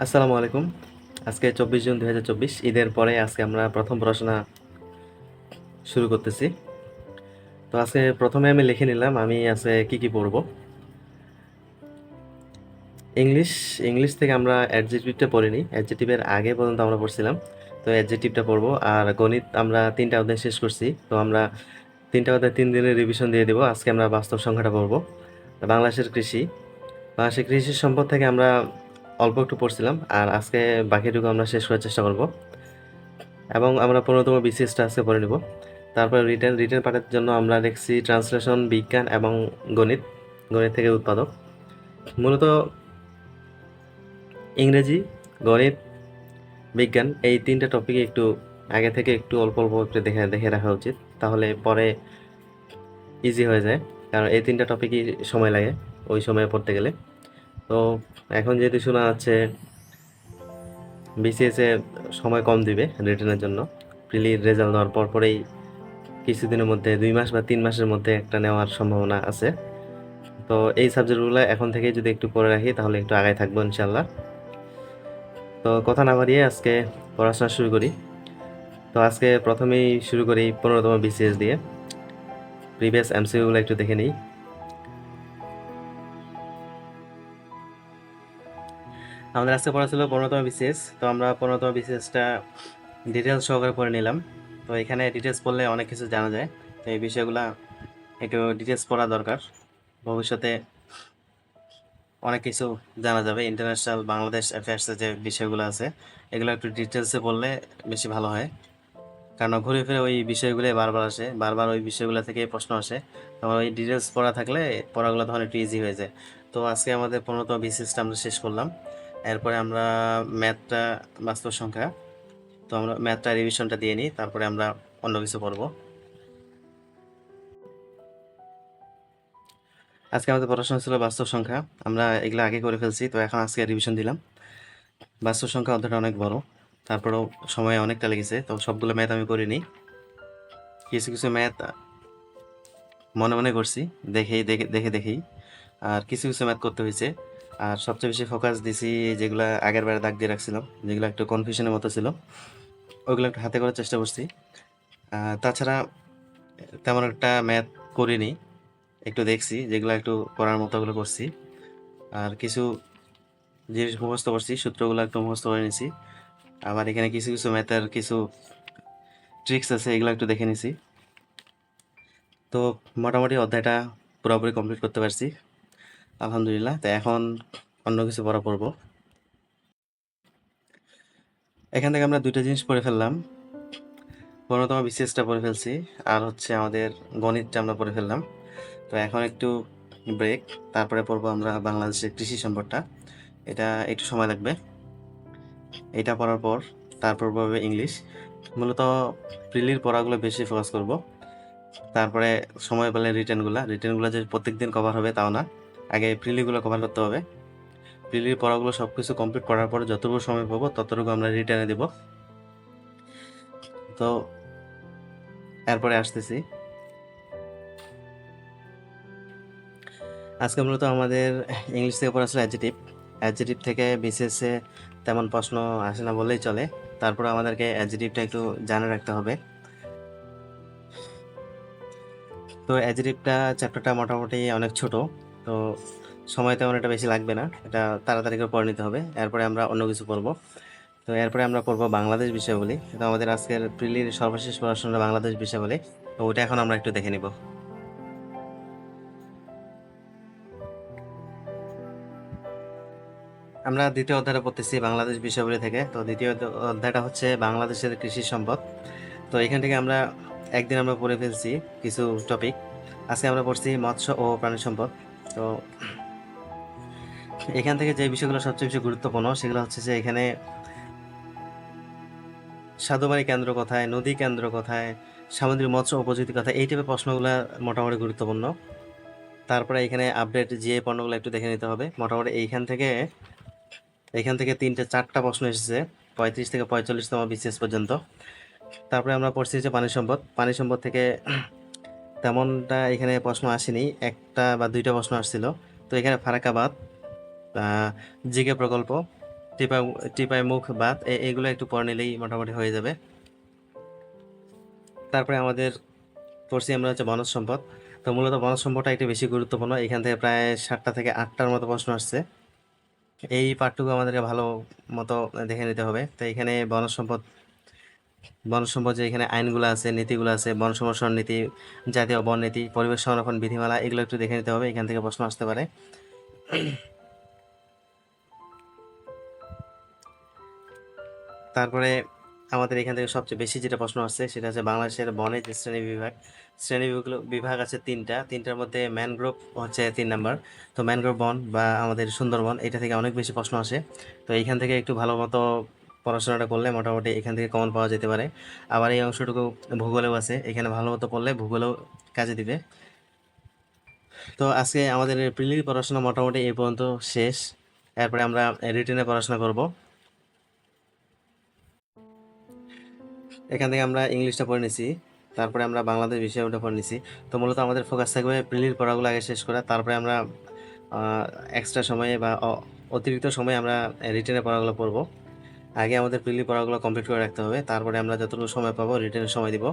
আসসালামু আলাইকুম। আজকে 24 জুন 2024 ঈদের পরে আজকে আমরা প্রথম পড়াশোনা শুরু করতেছি। তো আজকে প্রথমে আমি লিখে নিলাম আমি আজকে কি পড়ব। ইংলিশ ইংলিশ থেকে আমরা অ্যাডজেক্টিভটা পড়িনি, অ্যাডজেক্টিভের আগে পর্যন্ত আমরা পড়ছিলাম। তো অ্যাডজেক্টিভটা পড়ব। আর গণিত আমরা 3টা অধ্যায় শেষ করছি, তো আমরা 3টা অধ্যায় 3 দিনের রিভিশন দিয়ে দেব। আজকে আমরা বাস্তব সংখ্যাটা পড়ব। বাংলাদেশের কৃষি সম্পদ থেকে আমরা অল্প একটু পড়ছিলাম, আর আজকে বাকিটুকু আমরা শেষ করার চেষ্টা করব এবং আমরা 15তম বিসিএসটা আজকে পড়ে নেব। তারপর রিটেন পাঠের জন্য আমরা দেখছি ট্রান্সলেশন, বিজ্ঞান এবং গণিত গণিত থেকে উৎপাদক। মূলত ইংরেজি, গণিত, বিজ্ঞান এই 3টা টপিকে একটু আগে থেকে একটু অল্প অল্প একটু দেখে দেখে রাখা উচিত, তাহলে পরে ইজি হয়ে যায়। কারণ এই 3টা টপিকই সময় লাগে ওই সময়ে পড়তে গেলে। তো এখন যেহেতু শোনা যাচ্ছে বিসিএসে সময় কম দিবে রিটেনের জন্য, প্রিলির রেজাল্ট দেওয়ার পরেই কিছুদিনের মধ্যে 2 মাস বা 3 মাসের মধ্যে একটা নেওয়ার সম্ভাবনা আছে। তো এই সাবজেক্টগুলো এখন থেকে যদি একটু পড়ে রাখি তাহলে একটু আগায় থাকবো ইনশাল্লাহ। তো কথা না বাড়িয়ে আজকে পড়াশোনা শুরু করি। তো আজকে প্রথমেই শুরু করি 15তম বিসিএস দিয়ে। প্রিভিয়াস এমসিকিউগুলো একটু দেখে নিই। আমাদের আজকে পড়া ছিল 15তম বিসিএস। তো আমরা 15তম বিসিএসটা ডিটেলস সহকারে পড়ে নিলাম। তো এখানে ডিটেলস পড়লে অনেক কিছু জানা যায়। তো এই বিষয়গুলা একটু ডিটেলস পড়া দরকার। ভবিষ্যতে অনেক কিছু জানা যাবে। ইন্টারন্যাশনাল বাংলাদেশ অ্যাফেয়ার্সের যে বিষয়গুলো আছে এগুলো একটু ডিটেলসে বললে বেশি ভালো হয়, কারণ ঘুরে ফিরে ওই বিষয়গুলো বারবার আসে, বারবার ওই বিষয়গুলো থেকে প্রশ্ন আসে। তখন ওই ডিটেলস পড়া থাকলে পড়াগুলো তখন একটু ইজি হয়ে যায়। তো আজকে আমাদের 15তম বিসিএসটা আমরা শেষ করলাম। এরপরে আমরা ম্যাথটা, বাস্তব সংখ্যা, তো আমরা ম্যাথটা রিভিশনটা দিয়ে নিই, তারপরে আমরা অন্য কিছু পড়বো। আজকে আমাদের পড়াশোনা ছিল বাস্তব সংখ্যা, আমরা এগুলো আগে করে ফেলছি, তো এখন আজকে রিভিশন দিলাম। বাস্তব সংখ্যা অধ্যায়টা অনেক বড়, তারপরেও সময় অনেকটা লেগেছে, তো সবগুলো ম্যাথ আমি করিনি। কিছু কিছু ম্যাথ মনে মনে করছি, দেখেই। আর কিছু কিছু ম্যাথ করতে হয়েছে। আর সবচেয়ে বেশি ফোকাস দিছি যেগুলো আগের বারে দাগ দিয়ে রাখছিলাম, যেগুলো একটু কনফিউশনের মতো ছিল, ওইগুলো একটু হাতে করার চেষ্টা করছি। তাছাড়া তেমন একটা ম্যাথ করিনি, একটু দেখছি যেগুলো একটু করার মতো ওগুলো করছি। আর কিছু জিনিস মুখস্থ করছি, সূত্রগুলো একটু মুখস্থ করে নিছি। আবার এখানে কিছু কিছু ম্যাথের কিছু ট্রিক্স আছে, এগুলো একটু দেখে নিছি। তো মোটামুটি অধ্যায়টা পুরোপুরি কমপ্লিট করতে পারছি আলহামদুলিল্লাহ। তো এখন অন্য কিছু পড়বো। এখান থেকে আমরা 2টা জিনিস পড়ে ফেললাম। 15তম বিসিএসটা পড়ে ফেলছি, আর হচ্ছে আমাদের গণিতটা আমরা পড়ে ফেললাম। তো এখন একটু ব্রেক, তারপরে পড়বো আমরা বাংলাদেশের কৃষি সম্পদটা। এটা একটু সময় লাগবে। এটা পড়ার পর তারপর পড়বে ইংলিশ। মূলত প্রিলির পড়াগুলো বেশি ফোকাস করব। তারপরে সময় পেলে রিটেনগুলো যে প্রত্যেকদিন কভার হবে তাও না, আগে প্রিলিগুলো কভার করতে হবে। প্রিলির পড়াগুলো সব কিছু কমপ্লিট করার পরে যতটুকু সময় পাবো ততটুকু আমরা রিটেনে দেব। তো এরপরে আসতেছি। আজকে মূলত আমাদের ইংলিশ থেকে পড়া ছিল অ্যাডজেটিভ। অ্যাডজেটিভ থেকে বিসিএসে তেমন প্রশ্ন আসে না বললেই চলে, তারপরে আমাদেরকে অ্যাডজেটিভটা একটু জানে রাখতে হবে। তো অ্যাডজেটিভটা চ্যাপ্টারটা মোটামুটি অনেক ছোট, তো সময় তেমন একটা বেশি লাগবে না, এটা তাড়াতাড়ি করে পড়ে নিতে হবে। এরপরে আমরা অন্য কিছু পড়বো। তো এরপরে আমরা পড়বো বাংলাদেশ বিষয়াবলী। তো আমাদের আজকের প্রিলির সর্বশেষ পড়াশোনা বাংলাদেশ বিষয়াবলী, তো ওটা এখন আমরা একটু দেখে নিব। আমরা দ্বিতীয় অধ্যায়টা পড়তেছি বাংলাদেশ বিষয়াবলী থেকে। তো দ্বিতীয় অধ্যায়টা হচ্ছে বাংলাদেশের কৃষি সম্পদ। তো এখান থেকে আমরা একদিন আমরা পড়ে ফেলছি কিছু টপিক। আজকে আমরা পড়ছি মৎস্য ও প্রাণী সম্পদ। তো এখান থেকে যে বিষয়গুলো সবচেয়ে বেশি গুরুত্বপূর্ণ সেগুলো হচ্ছে যে এখানে স্বাদুপানি কেন্দ্র কোথায়, নদী কেন্দ্র কোথায়, সামুদ্রিক মৎস্য উপযোগী কোথায়, এই টাইপের প্রশ্নগুলো মোটামুটি গুরুত্বপূর্ণ। তারপরে এখানে আপডেট যে পণ্যগুলো একটু দেখে নিতে হবে। মোটামুটি এইখান থেকে 3-4টা প্রশ্ন এসেছে 35 থেকে 45তম বিসিএস পর্যন্ত। তারপরে আমরা পড়ছি যে পানি সম্পদ থেকে তেমনটা এখানে প্রশ্ন আসেনি, 1টা বা 2টা প্রশ্ন আসছিল। তো এখানে ফারাকাবাদ, জিকে প্রকল্প, টিপাই টিপাই মুখ বাত এগুলো একটু পড়ে নিলেই মোটামুটি হয়ে যাবে। তারপরে আমাদের পড়ছি আমরা হচ্ছে বনজ সম্পদ। তো মূলত বনজ সম্পদটা একটু বেশি গুরুত্বপূর্ণ। এখান থেকে প্রায় 7টা থেকে 8টার মতো প্রশ্ন আসছে। এই পার্টটুকু আমাদেরকে ভালো মতো দেখে নিতে হবে। তো এখানে বনজ সম্পদ যে এখানে আইনগুলো আছে, নীতিগুলো আছে, বন সংরক্ষণ নীতি, জাতীয় বন নীতি, পরিবেশ সংরক্ষণ বিধিমালা, এগুলো একটু দেখে নিতে হবে। এখান থেকে প্রশ্ন আসতে পারে। তারপরে আমাদের এখান থেকে সবচেয়ে বেশি যেটা প্রশ্ন আসছে সেটা হচ্ছে বাংলাদেশের বনের যে বিভাগ আছে 3টার মধ্যে ম্যানগ্রোভ হচ্ছে 3 নাম্বার। তো ম্যানগ্রোভ বন বা আমাদের সুন্দরবন, এটা থেকে অনেক বেশি প্রশ্ন আসে। তো এইখান থেকে একটু ভালো মতো পড়াশোনাটা করলে মোটামুটি এখান থেকে কমন পাওয়া যেতে পারে। আবার এই অংশটুকু ভূগোলেও আছে, এখানে ভালো মতো পড়লে ভূগোলেও কাজে দিবে। তো আজকে আমাদের প্রিলির পড়াশোনা মোটামুটি এই পর্যন্ত শেষ। এরপরে আমরা রিটেনে পড়াশোনা করব। এখান থেকে আমরা ইংলিশটা পড়ে নিছি, তারপরে আমরা বাংলাদেশ বিষয়টা পড়ে নিছি। তো মূলত আমাদের ফোকাস থাকবে প্রিলির পড়াগুলো আগে শেষ করা, তারপরে আমরা এক্সট্রা সময়ে বা অতিরিক্ত সময়ে আমরা রিটেনের পড়াগুলো পড়ব। আগে আমাদের প্রিলি পড়াগুলো কমপ্লিট করে রাখতে হবে, তারপরে আমরা যতটুকু সময় পাবো রিটেনের সময় দিব।